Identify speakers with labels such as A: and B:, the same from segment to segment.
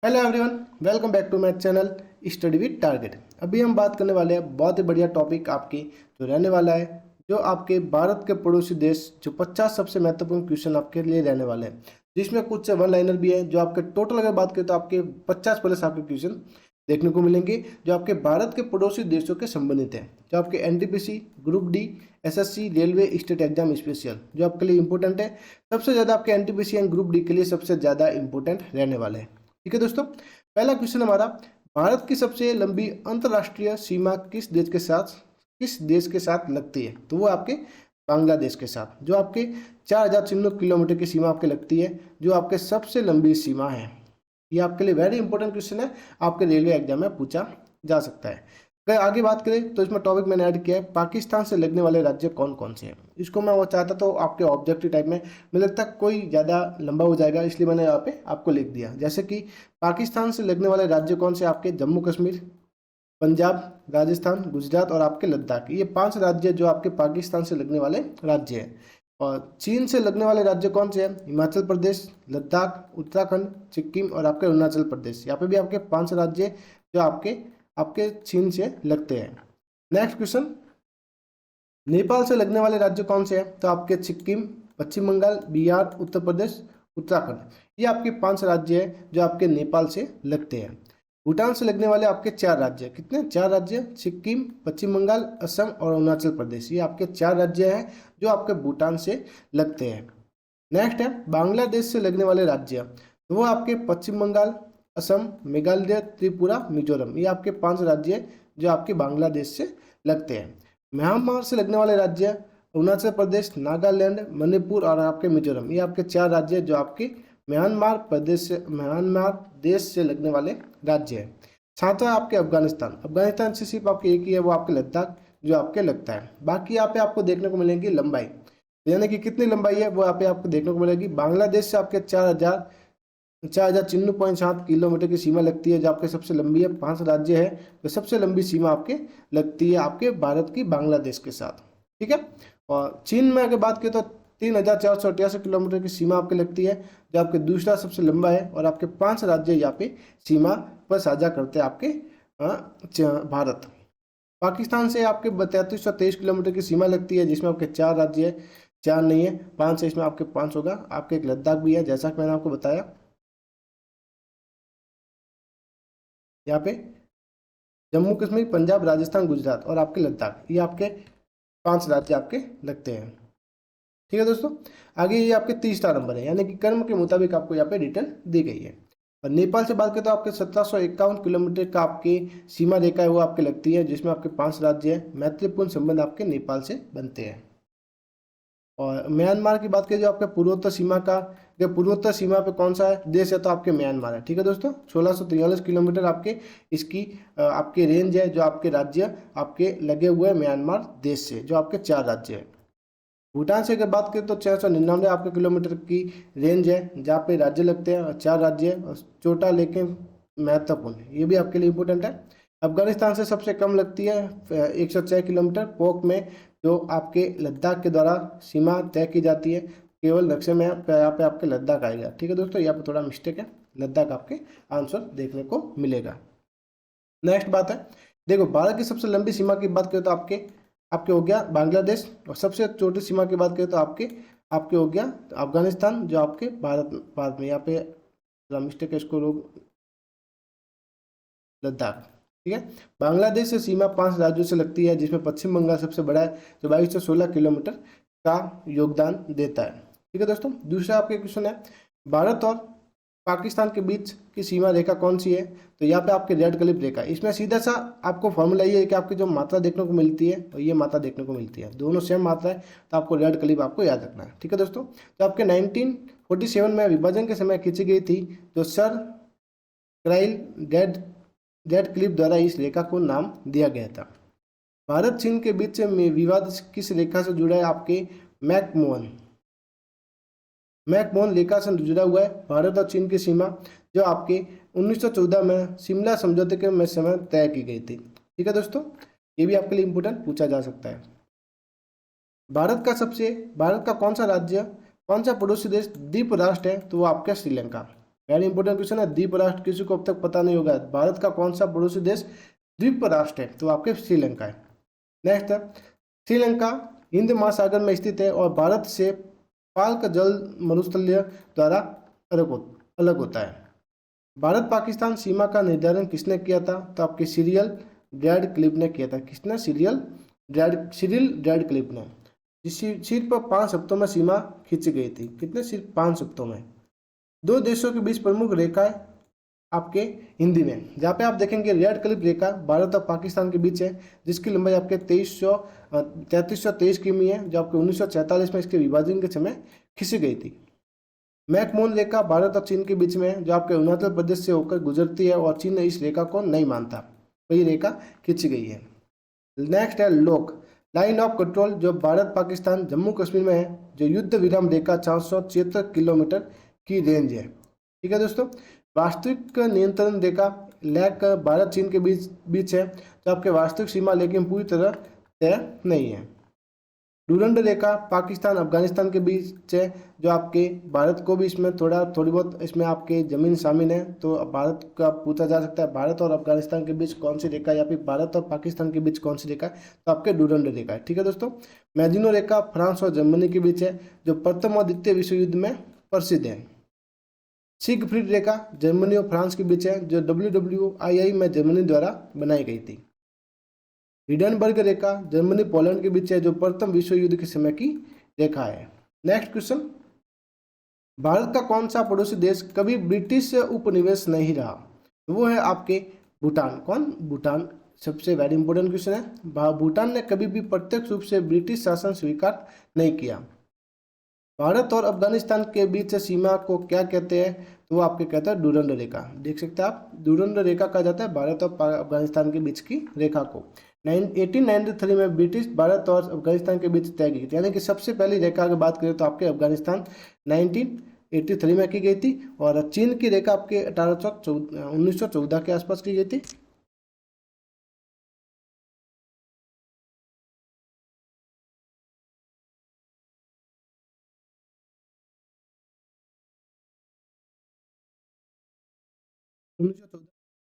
A: Hello everyone, welcome back to my channel study with target. अभी हम बात करने वाले हैं बहुत ही बढ़िया टॉपिक आपकी जो रहने वाला है, जो आपके भारत के पड़ोसी देश जो 50 सबसे महत्वपूर्ण क्वेश्चन आपके लिए रहने वाले हैं, जिसमें कुछ वन लाइनर भी है। जो आपके टोटल अगर बात करें तो आपके 50 प्लस आपके क्वेश्चन देखने को मिलेंगे जो आपके भारत के पड़ोसी देशों के संबंधित हैं। जो आपके NTPC, group D, SSC, railway, state exam special जो आपके लिए इंपॉर्टेंट है। सबसे ज़्यादा आपके एनटीपीसी एंड ग्रुप डी के लिए सबसे ज़्यादा इंपॉर्टेंट रहने वाले हैं। ठीक है दोस्तों, पहला क्वेश्चन हमारा, भारत की सबसे लंबी अंतर्राष्ट्रीय सीमा किस देश के साथ लगती है? तो वो आपके बांग्लादेश के साथ, जो आपके 4096 किलोमीटर की सीमा आपके लगती है, जो आपके सबसे लंबी सीमा है। ये आपके लिए वेरी इंपॉर्टेंट क्वेश्चन है, आपके रेलवे एग्जाम में पूछा जा सकता है। अगर आगे बात करें तो इसमें टॉपिक मैंने ऐड किया है, पाकिस्तान से लगने वाले राज्य कौन कौन से हैं। इसको मैं वो चाहता तो आपके ऑब्जेक्टिव टाइप में मुझे लगता है कोई ज़्यादा लंबा हो जाएगा, इसलिए मैंने यहाँ पे आपको लिख दिया। जैसे कि पाकिस्तान से लगने वाले राज्य कौन से, आपके जम्मू कश्मीर, पंजाब, राजस्थान, गुजरात और आपके लद्दाख। ये 5 राज्य जो आपके पाकिस्तान से लगने वाले राज्य हैं। और चीन से लगने वाले राज्य कौन से हैं? हिमाचल प्रदेश, लद्दाख, उत्तराखंड, सिक्किम और आपके अरुणाचल प्रदेश। यहाँ पे भी आपके 5 राज्य जो आपके आपके चीन से लगते हैं। नेक्स्ट क्वेश्चन, नेपाल से लगने वाले राज्य कौन से हैं? तो आपके सिक्किम, पश्चिम बंगाल, बिहार, उत्तर प्रदेश, उत्तराखंड। ये आपके 5 राज्य हैं जो आपके नेपाल से लगते हैं। भूटान से लगने वाले आपके 4 राज्य, कितने? 4 राज्य, सिक्किम, पश्चिम बंगाल, असम और अरुणाचल प्रदेश। ये आपके 4 राज्य हैं जो आपके भूटान से लगते हैं। नेक्स्ट है बांग्लादेश से लगने वाले राज्य, तो वो आपके पश्चिम बंगाल, असम, मेघालय, त्रिपुरा, मिजोरम। ये आपके 5 राज्य हैं जो आपके बांग्लादेश से लगते हैं। म्यांमार से लगने वाले राज्य अरुणाचल प्रदेश, नागालैंड, मणिपुर और आपके मिजोरम। ये आपके 4 राज्य जो आपके म्यांमार देश से लगने वाले राज्य हैं। सातवां आपके अफगानिस्तान से सिर्फ आपके एक ही है, वो आपके लद्दाख जो आपके लगता है। बाकी यहाँ पे आपको देखने को मिलेंगी लंबाई, यानी कि कितनी लंबाई है वो यहाँ पे आपको देखने को मिलेगी। बांग्लादेश से आपके 4000 किलोमीटर की सीमा लगती है जो आपके सबसे लंबी है। 5 राज्य है तो सबसे लंबी सीमा आपके लगती है आपके भारत की बांग्लादेश के साथ। ठीक है, और चीन में अगर बात करें तो 3488 किलोमीटर की सीमा आपके लगती है जो आपके दूसरा सबसे लंबा है। और आपके 5 राज्य यहाँ पे सीमा पर साझा करते हैं आपके भारत। पाकिस्तान से आपके 3323 किलोमीटर की सीमा लगती है जिसमें आपके 4 राज्य है, 4 नहीं है 5 है, इसमें आपके 5 होगा। आपके एक लद्दाख भी है जैसा कि मैंने आपको बताया। यहाँ पे जम्मू कश्मीर, पंजाब, राजस्थान, गुजरात और आपके लद्दाख, ये आपके 5 राज्य आपके लगते हैं। ठीक है दोस्तों, आगे ये आपके 30वां नंबर है, यानी कि कर्म के मुताबिक आपको यहाँ पे रिटर्न दी गई है। और नेपाल से बात करें तो आपके 1751 किलोमीटर का आपकी सीमा रेखा है, वो आपके लगती है जिसमें आपके 5 राज्य हैं। मैत्रीपूर्ण संबंध आपके नेपाल से बनते हैं। और म्यांमार की बात करें जो आपके पूर्वोत्तर सीमा पे कौन सा है देश है, तो आपके म्यांमार है। ठीक है दोस्तों, 1643 किलोमीटर आपके इसकी आपके रेंज है, जो आपके राज्य आपके लगे हुए हैं म्यांमार देश से, जो आपके 4 राज्य है। भूटान से अगर बात करें तो 699 आपके किलोमीटर की रेंज है जहाँ पे राज्य लगते हैं और 4 राज्य है, और छोटा लेकिन महत्वपूर्ण है, ये भी आपके लिए इम्पोर्टेंट है। अफगानिस्तान से सबसे कम लगती है 106 किलोमीटर पोक में, जो आपके लद्दाख के द्वारा सीमा तय की जाती है। केवल नक्शे में यहाँ पे आपके लद्दाख आएगा। ठीक है दोस्तों, यहाँ पे थोड़ा मिस्टेक है, लद्दाख आपके आंसर देखने को मिलेगा। नेक्स्ट बात है, देखो भारत की सबसे लंबी सीमा की बात करें तो आपके आपके हो गया बांग्लादेश, और सबसे छोटी सीमा की बात करें तो आपके आपके हो गया अफगानिस्तान जो आपके भारत में। यहाँ पे थोड़ा मिस्टेक है, इसको लोग लद्दाख। ठीक है, बांग्लादेश से सीमा 5 राज्यों से लगती है जिसमें पश्चिम बंगाल सबसे बड़ा है जो 2216 किलोमीटर का योगदान देता है। ठीक है दोस्तों, दूसरा आपके क्वेश्चन है, भारत और पाकिस्तान के बीच की सीमा रेखा कौन सी है? तो यहाँ पे आपके रेड क्लिप रेखा, इसमें सीधा सा आपको फॉर्मूला ये है कि आपकी जो मात्रा देखने को मिलती है और ये मात्रा देखने को मिलती है, दोनों सेम मात्रा है, तो आपको रेड क्लिप आपको याद रखना है। ठीक है दोस्तों, तो आपके 1947 में विभाजन के समय खींची गई थी, जो सर क्राइल रेड क्लिप द्वारा इस रेखा को नाम दिया गया था। भारत चीन के बीच में विवाद किस रेखा से जुड़ा है? आपके मैकमोहन रेखा से जुड़ा हुआ है भारत और चीन की सीमा, जो आपके 1914 में शिमला समझौते के समय तय की गई थी। ठीक है दोस्तों, ये भी आपके लिए इंपोर्टेंट पूछा जा सकता है। भारत का कौन सा राज्य, कौन सा पड़ोसी देश द्वीप राष्ट्र है? तो वो आपका श्रीलंका। वेरी इंपॉर्टेंट क्वेश्चन है। द्वीप राष्ट्र किसी को अब तक पता नहीं होगा। भारत का कौन सा पड़ोसी देश द्वीप राष्ट्र है? तो आपके श्रीलंका है। नेक्स्ट है, श्रीलंका हिंद महासागर में स्थित है और भारत से पाल्क जल मरुस्थलीय द्वारा अलग होता है। भारत पाकिस्तान सीमा का निर्धारण किसने किया था? तो आपके सीरियल रैडक्लिफ ने किया था। किसने? सीरियल रैडक्लिफ ने। सिर्फ 5 हफ्तों में सीमा खींची गई थी। कितने? सिर्फ 5 हफ्तों में। दो देशों के बीच प्रमुख रेखाएं आपके हिंदी में, जहाँ पे आप देखेंगे रैडक्लिफ रेखा भारत और पाकिस्तान के बीच है, जिसकी लंबाई आपके 3323 किमी है, जो आपके 1947 में इसके विभाजन के समय खींची गई थी। मैकमोहन रेखा भारत और चीन के बीच में है, जो आपके अरुणाचल प्रदेश से होकर गुजरती है और चीन इस रेखा को नहीं मानता, तो ये रेखा खींची गई है। नेक्स्ट है लोक लाइन ऑफ कंट्रोल, जो भारत पाकिस्तान जम्मू कश्मीर में है, जो युद्ध विराम रेखा 476 किलोमीटर की रेंज है। ठीक है दोस्तों। वास्तविक नियंत्रण रेखा लैक भारत चीन के बीच है, जो आपके वास्तविक सीमा लेकिन पूरी तरह तय नहीं है। डूरंड रेखा पाकिस्तान अफगानिस्तान के बीच है, जो आपके भारत को भी इसमें थोड़ी बहुत इसमें आपके जमीन शामिल है, तो भारत का पूछा जा सकता है भारत और अफगानिस्तान के बीच कौन सी रेखा, या फिर भारत और पाकिस्तान के बीच कौन सी रेखा है? तो आपके डूरंड रेखा है। ठीक है दोस्तों। मैजिनो रेखा फ्रांस और जर्मनी के बीच है, जो प्रथम और द्वितीय विश्व युद्ध में प्रसिद्ध है। सिगफ्रीड रेखा जर्मनी और फ्रांस के बीच है, जो WWII में जर्मनी द्वारा बनाई गई थी। हिडनबर्ग रेखा जर्मनी पोलैंड के बीच है, जो प्रथम विश्व युद्ध के समय की रेखा है। नेक्स्ट क्वेश्चन, भारत का कौन सा पड़ोसी देश कभी ब्रिटिश उपनिवेश नहीं रहा? तो वो है आपके भूटान। कौन? भूटान। सबसे वेरी इंपॉर्टेंट क्वेश्चन है। भूटान ने कभी भी प्रत्यक्ष रूप से ब्रिटिश शासन स्वीकार नहीं किया। भारत और अफगानिस्तान के बीच सीमा को क्या कहते हैं? तो वो आपके कहते हैं डूरंड रेखा। देख सकते हैं आप, डूरंड रेखा कहा जाता है भारत और अफगानिस्तान के बीच की रेखा को। 1893 में ब्रिटिश भारत और अफगानिस्तान के बीच तय की, यानी कि सबसे पहली रेखा की बात करें तो आपके अफगानिस्तान 1983 में की गई थी, और चीन की रेखा आपके 1914 के आसपास की गई थी।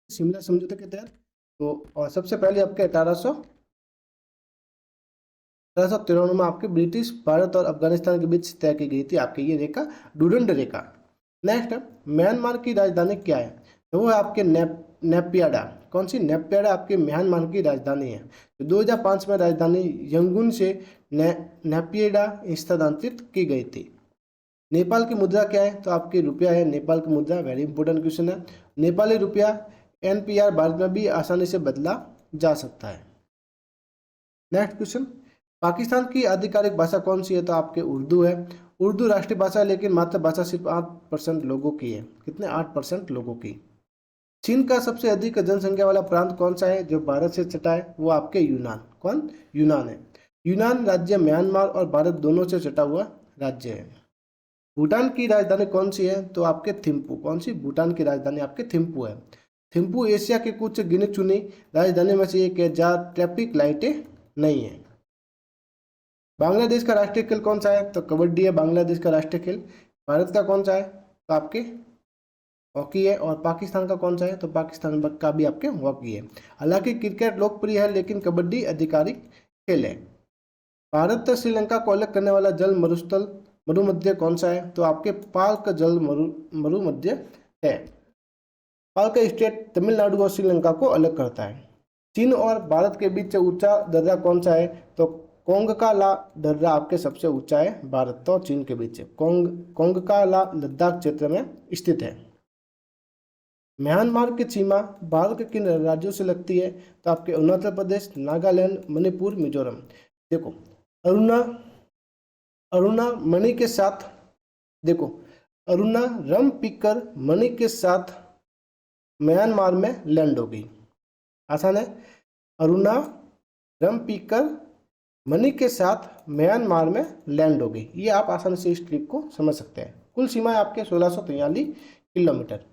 A: शिमला समझौते के तहत। तो और सबसे पहले आपके 1893 में आपके ब्रिटिश भारत और अफगानिस्तान के बीच तय की गई थी आपकी ये रेखा, डूरंड रेखा। नेक्स्ट, म्यांमार की राजधानी क्या है? तो वो है आपके नेपियाडा। कौन सी? नेपियाडा आपके म्यांमार की राजधानी है। तो 2005 में राजधानी यंगून से नेपियाडा स्थानांतरित की गई थी। नेपाल की मुद्रा क्या है? तो आपकी रुपया है नेपाल की मुद्रा। वेरी इंपॉर्टेंट क्वेश्चन है। नेपाली रुपया NPR भारत में भी आसानी से बदला जा सकता है। नेक्स्ट क्वेश्चन, पाकिस्तान की आधिकारिक भाषा कौन सी है? तो आपके उर्दू है। उर्दू राष्ट्रीय भाषा है, लेकिन मातृभाषा सिर्फ 8% लोगों की है। कितने? 8% लोगों की। चीन का सबसे अधिक जनसंख्या वाला प्रांत कौन सा है जो भारत से सटा है? वो आपके यूनान। कौन? यूनान है। यूनान राज्य म्यांमार और भारत दोनों से सटा हुआ राज्य है। भूटान की राजधानी कौन सी है? तो आपके थिम्पू। कौन सी? भूटान की राजधानी आपके थिम्पू है। थिम्पू एशिया के कुछ गिनी चुनी राजधानी में से एक है जहाँ ट्रैफिक लाइटें नहीं है। बांग्लादेश का राष्ट्रीय खेल कौन सा है? तो कबड्डी है बांग्लादेश का राष्ट्रीय खेल। भारत का कौन सा है? तो आपके हॉकी है। और पाकिस्तान का कौन सा है? तो पाकिस्तान का भी आपके हॉकी है। हालांकि क्रिकेट लोकप्रिय है, लेकिन कबड्डी आधिकारिक खेल है। भारत श्रीलंका को अलग करने वाला जल मरुमध्य कौन सा है? तो आपके पाल्क जल मरुमध्य है। पाल्क स्टेट तमिलनाडु और श्रीलंका को अलग करता है। चीन और भारत के बीच ऊंचा दर्रा कौन सा है? तो कोंगकाला दर्रा आपके सबसे ऊंचा है भारत और चीन के बीच। कोंगकाला लद्दाख क्षेत्र में स्थित है। म्यांमार की सीमा भारत के किन राज्यों से लगती है? तो आपके अरुणाचल प्रदेश, नागालैंड, मणिपुर, मिजोरम। देखो अरुणा मणि के साथ, देखो अरुणा रमपिकर मणि के साथ म्यांमार में लैंड हो गई। आसान है। अरुणा रमपिकर मणि के साथ म्यांमार में लैंड हो गई। ये आप आसानी से इस ट्रिप को समझ सकते हैं। कुल सीमा है आपके 1643 किलोमीटर।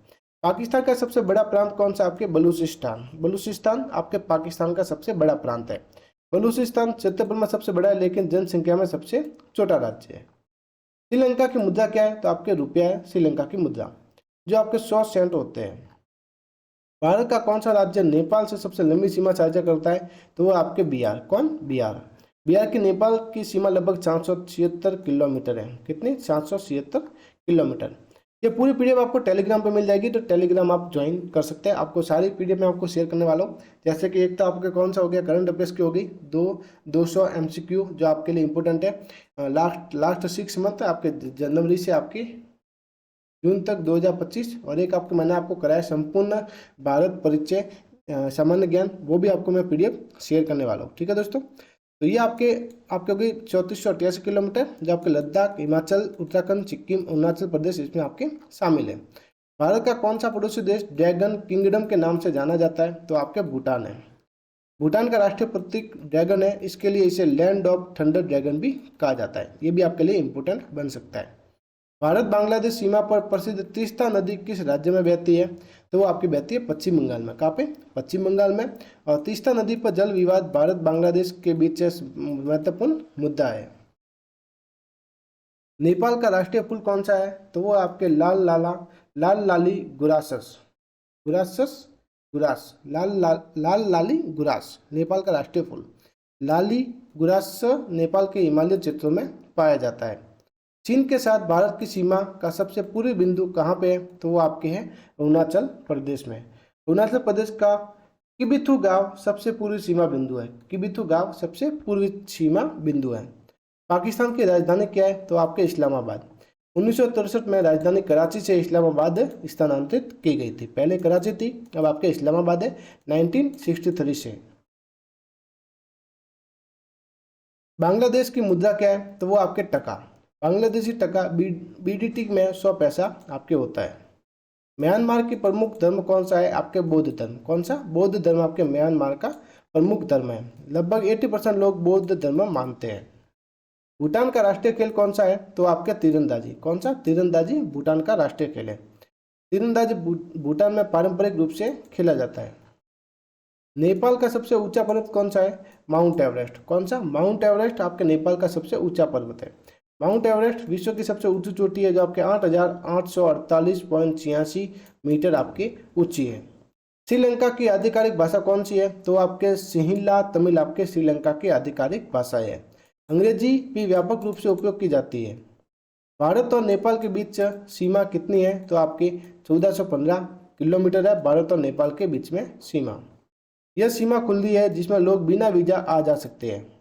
A: पाकिस्तान का सबसे बड़ा प्रांत कौन सा? आपके बलूचिस्तान। बलूचिस्तान आपके पाकिस्तान का सबसे बड़ा प्रांत है। बलूचिस्तान क्षेत्रफल में सबसे बड़ा है, लेकिन जनसंख्या में सबसे छोटा राज्य है। श्रीलंका की मुद्रा क्या है? तो आपके रुपया है श्रीलंका की मुद्रा। जो आपके 100 सेंट होते हैं। भारत का कौन सा राज्य नेपाल से सबसे लंबी सीमा साझा करता है? तो वो आपके बिहार। कौन? बिहार। बिहार की नेपाल की सीमा लगभग 476 किलोमीटर है। कितनी? 476 किलोमीटर। ये पूरी पीडीएफ आपको टेलीग्राम पे मिल जाएगी, तो टेलीग्राम आप ज्वाइन कर सकते हैं। आपको सारी पीडीएफ मैं आपको शेयर करने वाला हूँ। जैसे कि एक तो आपके कौन सा हो गया, करंट अफेयर्स की होगी, 200 MCQ जो आपके लिए इंपॉर्टेंट है। लास्ट 6 मंथ आपके जनवरी से आपकी जून तक 2025, और एक आपको मैंने आपको कराया संपूर्ण भारत परिचय सामान्य ज्ञान, वो भी आपको मैं पीडीएफ शेयर करने वाला हूँ। ठीक है दोस्तों, तो ये आपके होगी 3488 किलोमीटर, जो आपके लद्दाख, हिमाचल, उत्तराखंड, सिक्किम, अरुणाचल प्रदेश इसमें आपके शामिल है। भारत का कौन सा पड़ोसी देश ड्रैगन किंगडम के नाम से जाना जाता है? तो आपके भूटान है। भूटान का राष्ट्रीय प्रतीक ड्रैगन है, इसके लिए इसे लैंड ऑफ थंडर ड्रैगन भी कहा जाता है। ये भी आपके लिए इंपॉर्टेंट बन सकता है। भारत बांग्लादेश सीमा पर प्रसिद्ध तीस्ता नदी किस राज्य में बहती है? तो वो आपकी बहती है पश्चिम बंगाल में। कहाँ पे? पश्चिम बंगाल में। और तीस्ता नदी पर जल विवाद भारत बांग्लादेश के बीच महत्वपूर्ण मुद्दा है। नेपाल का राष्ट्रीय फूल कौन सा है? तो वो आपके लाल लाली गुरासस गुरासस गुरास लाल लाली गुरास नेपाल का राष्ट्रीय फूल। लाली गुरास नेपाल के हिमालय क्षेत्रों में पाया जाता है। चीन के साथ भारत की सीमा का सबसे पूर्वी बिंदु कहाँ पे है? तो वो आपके हैं अरुणाचल प्रदेश में। अरुणाचल प्रदेश का किबिथु गांव सबसे पूर्वी सीमा बिंदु है। किबिथु गांव सबसे पूर्वी सीमा बिंदु है। पाकिस्तान की राजधानी क्या है? तो आपके इस्लामाबाद। 1963 में राजधानी कराची से इस्लामाबाद स्थानांतरित की गई थी। पहले कराची थी, अब आपके इस्लामाबाद है 1963 से। बांग्लादेश की मुद्रा क्या है? तो वो आपके टका। बांग्लादेशी टका बीडीटी में 100 पैसा आपके होता है। म्यांमार की प्रमुख धर्म कौन सा है? आपके बौद्ध धर्म। कौन सा? बौद्ध धर्म आपके म्यांमार का प्रमुख धर्म है। लगभग 80% लोग बौद्ध धर्म मानते हैं। भूटान का राष्ट्रीय खेल कौन सा है? तो आपके तीरंदाजी। कौन सा? तीरंदाजी भूटान का राष्ट्रीय खेल है। तीरंदाजी भूटान में पारंपरिक रूप से खेला जाता है। नेपाल का सबसे ऊंचा पर्वत कौन सा है? Mount Everest. कौन सा? माउंट एवरेस्ट आपके नेपाल का सबसे ऊंचा पर्वत है। माउंट एवरेस्ट विश्व की सबसे ऊंची चोटी है, जो आपके 8,848.86 मीटर आपकी ऊंची है। श्रीलंका की आधिकारिक भाषा कौन सी है? तो आपके सिंहला तमिल आपके श्रीलंका की आधिकारिक भाषा है। अंग्रेजी भी व्यापक रूप से उपयोग की जाती है। भारत और नेपाल के बीच सीमा कितनी है? तो आपकी 1415 किलोमीटर है भारत और नेपाल के बीच में सीमा। यह सीमा खुली है जिसमें लोग बिना वीजा आ जा सकते हैं।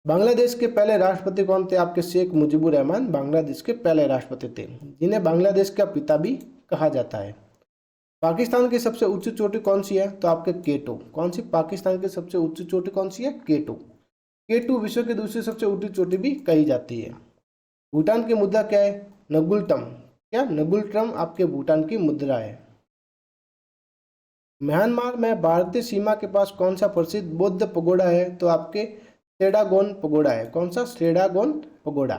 A: बांग्लादेश के पहले राष्ट्रपति कौन थे? आपके शेख मुजीबुर रहमान बांग्लादेश के पहले राष्ट्रपति थे, जिन्हें बांग्लादेश का पिता भी कहा जाता है। पाकिस्तान की सबसे ऊंची चोटी कौन सी है? तो आपके केटू। कौन सी? पाकिस्तान की सबसे ऊंची चोटी कौन सी है? केटू। केटू विश्व की दूसरी सबसे ऊंची चोटी भी कही जाती है। भूटान की मुद्रा क्या है? नगुलटम। क्या? नगुलटम आपके भूटान की मुद्रा है। म्यांमार में भारतीय सीमा के पास कौन सा प्रसिद्ध बौद्ध पगोड़ा है? तो आपके सेडागोन पगोड़ा है। कौन सा? सेडागोन पगोड़ा।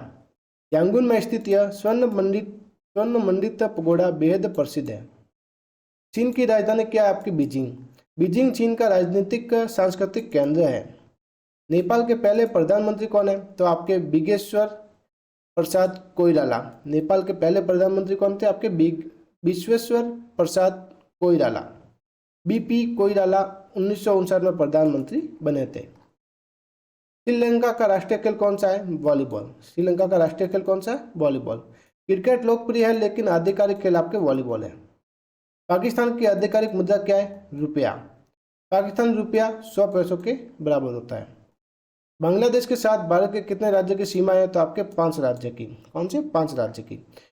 A: यांगून में स्थित यह स्वर्ण मंडित पगोड़ा बेहद प्रसिद्ध है। चीन की राजधानी क्या है? आपकी बीजिंग। बीजिंग चीन का राजनीतिक सांस्कृतिक केंद्र है। नेपाल के पहले प्रधानमंत्री कौन है? तो आपके बिगेश्वर प्रसाद कोइराला। नेपाल के पहले प्रधानमंत्री कौन थे? आपके विश्वेश्वर प्रसाद कोइराला। बीपी कोइराला 1959 में प्रधानमंत्री बने थे। श्रीलंका का राष्ट्रीय खेल कौन सा है? वॉलीबॉल। श्रीलंका का राष्ट्रीय खेल कौन सा है? वॉलीबॉल। क्रिकेट लोकप्रिय है, लेकिन आधिकारिक खेल आपके वॉलीबॉल है। पाकिस्तान की आधिकारिक मुद्रा क्या है? रुपया। पाकिस्तान रुपया 100 पैसों के बराबर होता है। बांग्लादेश के साथ भारत के कितने राज्य की सीमा है? तो आपके 5 राज्य की। कौन से? 5 राज्य की।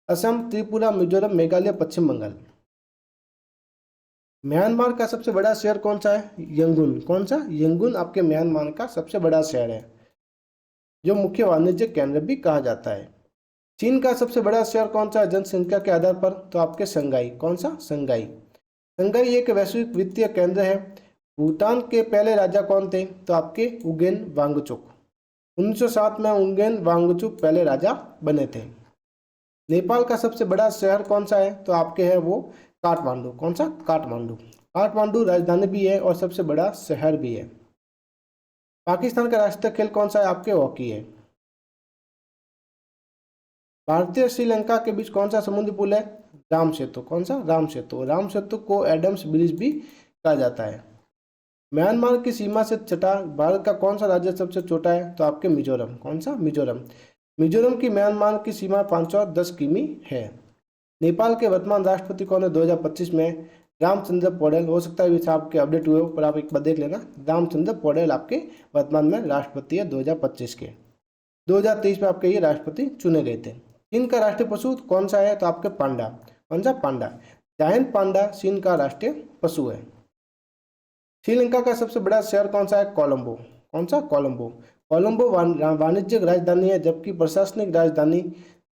A: असम, त्रिपुरा, मिजोरम, मेघालय, पश्चिम बंगाल। म्यांमार का सबसे बड़ा शहर कौन सा है? यंगून। कौन सा? यंगून आपके म्यांमार का सबसे बड़ा शहर है, जो मुख्य वाणिज्य केंद्र भी कहा जाता है। चीन का सबसे बड़ा शहर कौन सा है जनसंख्या के आधार पर? तो आपके शंघाई। कौन सा? शंघाई। शंघाई एक वैश्विक वित्तीय केंद्र है। भूटान के पहले राजा कौन थे? तो आपके उगेन वांगचुक। 1907 में उगेन वांगचुक पहले राजा बने थे। नेपाल का सबसे बड़ा शहर कौन सा है? तो आपके है वो काठमांडू। कौन सा? काठमांडू। काठमांडू राजधानी भी है और सबसे बड़ा शहर भी है। पाकिस्तान का राष्ट्रीय खेल कौन सा है? आपके हॉकी है। भारतीय श्रीलंका के बीच कौन सा समुद्री पुल है? राम सेतु, कौन सा? राम सेतु। राम सेतु को एडम्स ब्रिज भी कहा जाता है। म्यांमार की सीमा से सटा भारत का कौन सा राज्य सबसे छोटा है? तो आपके मिजोरम, कौन सा? मिजोरम। मिजोरम की म्यांमार की सीमा 510 किमी है। नेपाल के वर्तमान राष्ट्रपति कौन है 2025 में? रामचंद्र पौडेल। हो सकता है इस आपके अपडेट हुए हो, पर आप एक बार देख लेना। रामचंद्र पौडेल आपके वर्तमान में राष्ट्रपति है 2025 के। 2023 में आपके ये राष्ट्रपति चुने गए थे। चीन का राष्ट्रीय पशु कौन सा है? तो आपके पांडा, कौन सा? पांडा। जायंट पांडा चीन का राष्ट्रीय पशु है। श्रीलंका का सबसे बड़ा शहर कौन सा है? कोलंबो, कौन सा? कोलंबो। कोलंबो वाणिज्यिक राजधानी है, जबकि प्रशासनिक राजधानी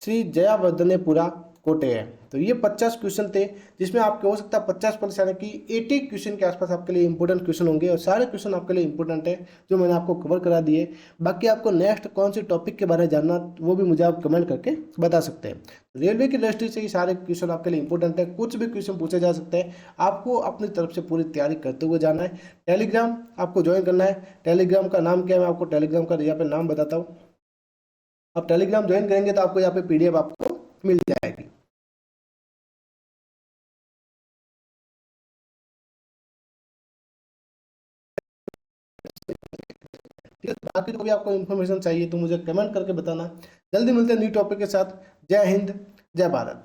A: श्री जयावर्धनेपुरा कोटे है। तो ये 50 क्वेश्चन थे, जिसमें आपके हो सकता है 50 यानी कि 80 क्वेश्चन के आसपास आपके लिए इंपॉर्टेंट क्वेश्चन होंगे, और सारे क्वेश्चन आपके लिए इंपॉर्टेंट है जो मैंने आपको कवर करा दिए। बाकी आपको नेक्स्ट कौन सी टॉपिक के बारे में जानना, वो भी मुझे आप कमेंट करके बता सकते हैं। रेलवे की दृष्टि से ये सारे क्वेश्चन आपके लिए इंपॉर्टेंट है, कुछ भी क्वेश्चन पूछे जा सकते हैं, आपको अपनी तरफ से पूरी तैयारी करते हुए जाना है। टेलीग्राम आपको ज्वाइन करना है। टेलीग्राम का नाम क्या है, मैं आपको टेलीग्राम का यहाँ पे नाम बताता हूँ। आप टेलीग्राम ज्वाइन करेंगे तो आपको यहाँ पे PDF आपको मिल जाएगी। ठीक है, बाकी जो भी आपको इन्फॉर्मेशन चाहिए तो मुझे कमेंट करके बताना। जल्दी मिलते हैं न्यू टॉपिक के साथ। जय हिंद, जय भारत।